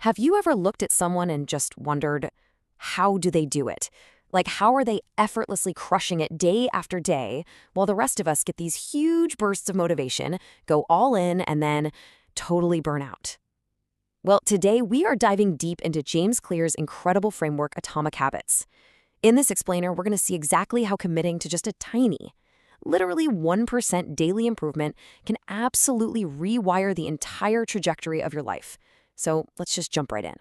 Have you ever looked at someone and just wondered, how do they do it? Like, how are they effortlessly crushing it day after day, while the rest of us get these huge bursts of motivation, go all in, and then totally burn out? Well, today we are diving deep into James Clear's incredible framework, Atomic Habits. In this explainer, we're going to see exactly how committing to just a tiny, literally 1% daily improvement can absolutely rewire the entire trajectory of your life. So let's just jump right in.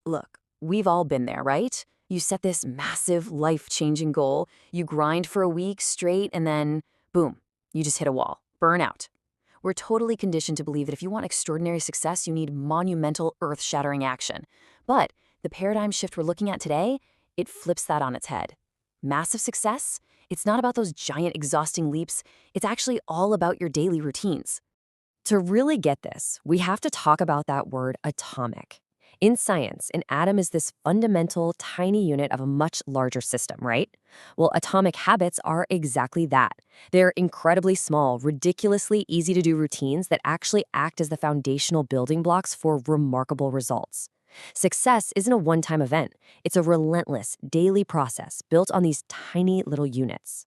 Look, we've all been there, right? You set this massive, life-changing goal, you grind for a week straight, and then, boom, you just hit a wall, burn out. We're totally conditioned to believe that if you want extraordinary success, you need monumental, earth-shattering action. But the paradigm shift we're looking at today, it flips that on its head. Massive success? It's not about those giant, exhausting leaps. It's actually all about your daily routines. To really get this, we have to talk about that word atomic. In science, an atom is this fundamental, tiny unit of a much larger system, right? Well, atomic habits are exactly that. They're incredibly small, ridiculously easy-to-do routines that actually act as the foundational building blocks for remarkable results. Success isn't a one-time event. It's a relentless, daily process built on these tiny little units.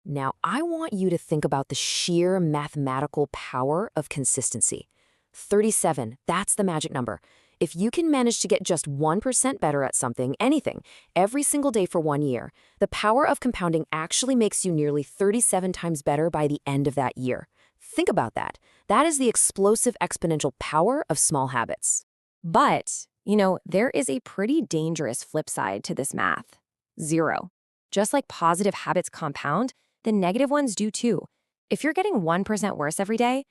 Now, I want you to think about the sheer mathematical power of consistency. 37, that's the magic number. If you can manage to get just 1% better at something, anything, every single day for 1 year, the power of compounding actually makes you nearly 37 times better by the end of that year. Think about that. That is the explosive exponential power of small habits. But, there is a pretty dangerous flip side to this math. 0. Just like positive habits compound, the negative ones do too. If you're getting 1% worse every day,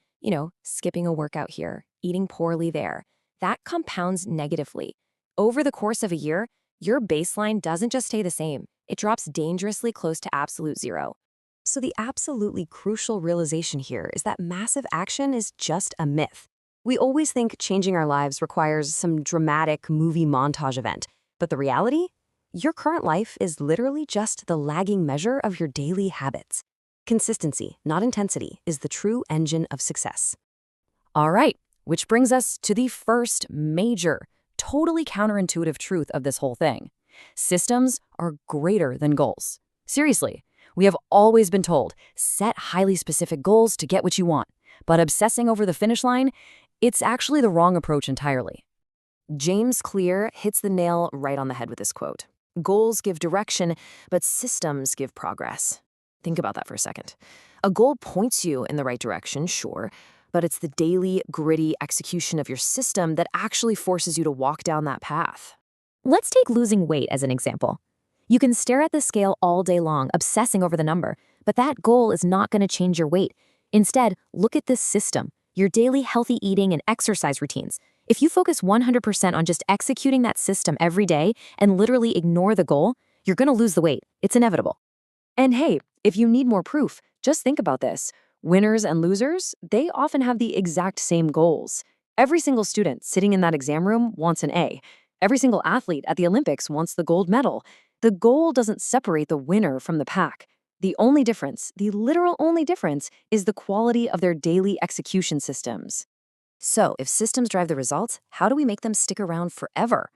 skipping a workout here, eating poorly there, that compounds negatively. Over the course of a year, your baseline doesn't just stay the same. It drops dangerously close to absolute 0. So the absolutely crucial realization here is that massive action is just a myth. We always think changing our lives requires some dramatic movie montage event. But the reality? Your current life is literally just the lagging measure of your daily habits. Consistency, not intensity, is the true engine of success. All right, which brings us to the first major, totally counterintuitive truth of this whole thing. Systems are greater than goals. Seriously, we have always been told, set highly specific goals to get what you want. But obsessing over the finish line, it's actually the wrong approach entirely. James Clear hits the nail right on the head with this quote. Goals give direction, but systems give progress. Think about that for a second. A goal points you in the right direction, sure, but it's the daily, gritty execution of your system that actually forces you to walk down that path. Let's take losing weight as an example. You can stare at the scale all day long, obsessing over the number, but that goal is not going to change your weight. Instead, look at this system, your daily healthy eating and exercise routines. If you focus 100% on just executing that system every day and literally ignore the goal, you're going to lose the weight. It's inevitable. And hey, if you need more proof, just think about this. Winners and losers, they often have the exact same goals. Every single student sitting in that exam room wants an A. Every single athlete at the Olympics wants the gold medal. The goal doesn't separate the winner from the pack. The only difference, the literal only difference, is the quality of their daily execution systems. So, if systems drive the results, how do we make them stick around forever?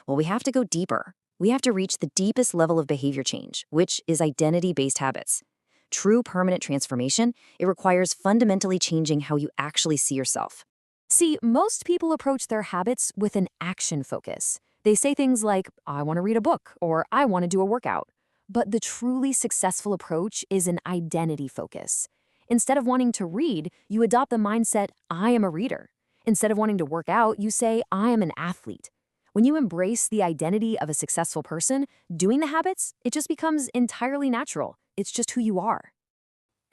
Well, we have to go deeper. We have to reach the deepest level of behavior change, which is identity-based habits. True permanent transformation, it requires fundamentally changing how you actually see yourself. See, most people approach their habits with an action focus. They say things like, I want to read a book, or I want to do a workout. But the truly successful approach is an identity focus. Instead of wanting to read, you adopt the mindset, I am a reader. Instead of wanting to work out, you say, I am an athlete. When you embrace the identity of a successful person, doing the habits, it just becomes entirely natural. It's just who you are.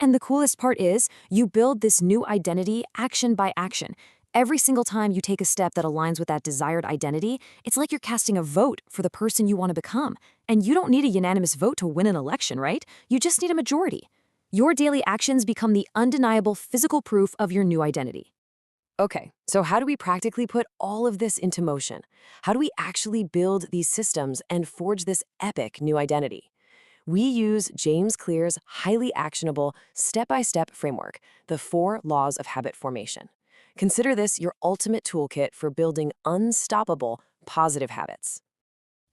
And the coolest part is, you build this new identity action by action. Every single time you take a step that aligns with that desired identity, it's like you're casting a vote for the person you want to become. And you don't need a unanimous vote to win an election, right? You just need a majority. Your daily actions become the undeniable physical proof of your new identity. Okay, so how do we practically put all of this into motion? How do we actually build these systems and forge this epic new identity? We use James Clear's highly actionable, step-by-step framework, the 4 laws of habit formation. Consider this your ultimate toolkit for building unstoppable positive habits.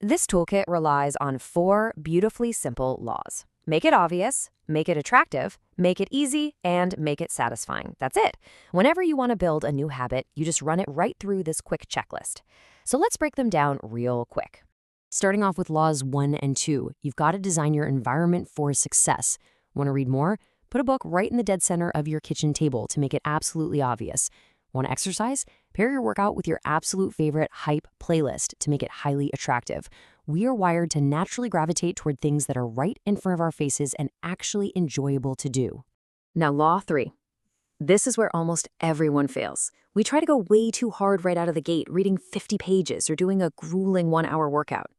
This toolkit relies on 4 beautifully simple laws. Make it obvious, make it attractive, make it easy, and make it satisfying. That's it. Whenever you want to build a new habit, you just run it right through this quick checklist. So let's break them down real quick. Starting off with laws 1 and 2, you've got to design your environment for success. Want to read more? Put a book right in the dead center of your kitchen table to make it absolutely obvious. Want to exercise? Pair your workout with your absolute favorite hype playlist to make it highly attractive. We are wired to naturally gravitate toward things that are right in front of our faces and actually enjoyable to do. Now, law 3. This is where almost everyone fails. We try to go way too hard right out of the gate, reading 50 pages or doing a grueling 1-hour workout.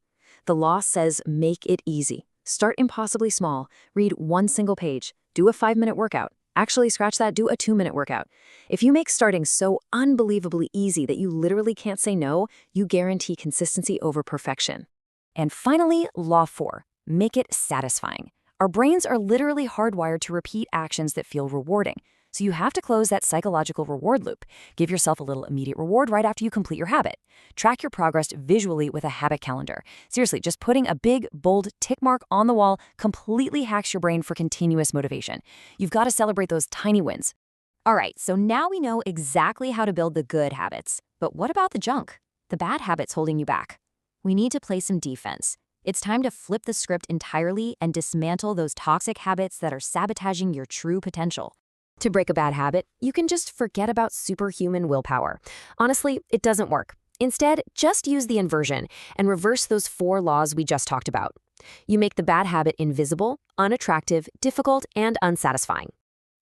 The law says make it easy. Start impossibly small. Read 1 single page. Do a 5-minute workout. Actually, scratch that, do a 2-minute workout. If you make starting so unbelievably easy that you literally can't say no, you guarantee consistency over perfection. And finally, law 4, make it satisfying. Our brains are literally hardwired to repeat actions that feel rewarding. So you have to close that psychological reward loop. Give yourself a little immediate reward right after you complete your habit. Track your progress visually with a habit calendar. Seriously, just putting a big, bold tick mark on the wall completely hacks your brain for continuous motivation. You've got to celebrate those tiny wins. All right, so now we know exactly how to build the good habits. But what about the junk? The bad habits holding you back? We need to play some defense. It's time to flip the script entirely and dismantle those toxic habits that are sabotaging your true potential. To break a bad habit, you can just forget about superhuman willpower. Honestly, it doesn't work. Instead, just use the inversion and reverse those 4 laws we just talked about. You make the bad habit invisible, unattractive, difficult, and unsatisfying.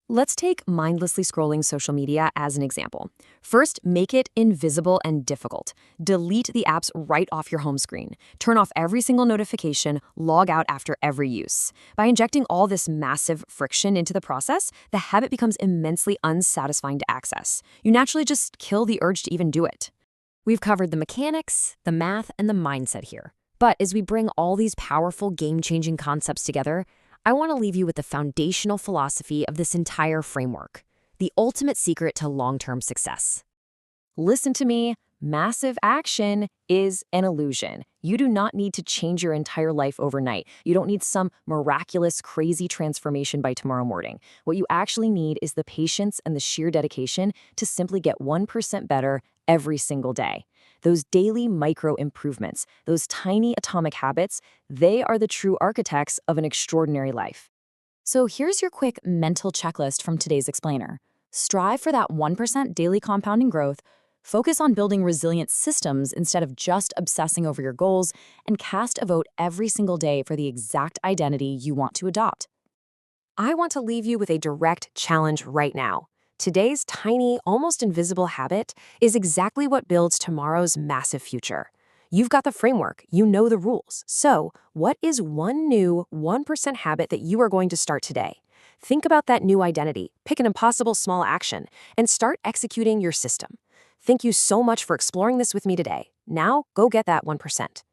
Let's take mindlessly scrolling social media as an example. First, make it invisible and difficult. Delete the apps right off your home screen. Turn off every single notification, log out after every use. By injecting all this massive friction into the process, the habit becomes immensely unsatisfying to access. You naturally just kill the urge to even do it. We've covered the mechanics, the math, and the mindset here. But as we bring all these powerful, game-changing concepts together, I want to leave you with the foundational philosophy of this entire framework, the ultimate secret to long-term success. Listen to me, massive action is an illusion. You do not need to change your entire life overnight. You don't need some miraculous, crazy transformation by tomorrow morning. What you actually need is the patience and the sheer dedication to simply get 1% better every single day. Those daily micro improvements, those tiny atomic habits, they are the true architects of an extraordinary life. So here's your quick mental checklist from today's explainer. Strive for that 1% daily compounding growth, focus on building resilient systems instead of just obsessing over your goals, and cast a vote every single day for the exact identity you want to adopt. I want to leave you with a direct challenge right now. Today's tiny, almost invisible habit is exactly what builds tomorrow's massive future. You've got the framework, you know the rules. So, what is one new 1% habit that you are going to start today? Think about that new identity, pick an impossible small action, and start executing your system. Thank you so much for exploring this with me today. Now, go get that 1%.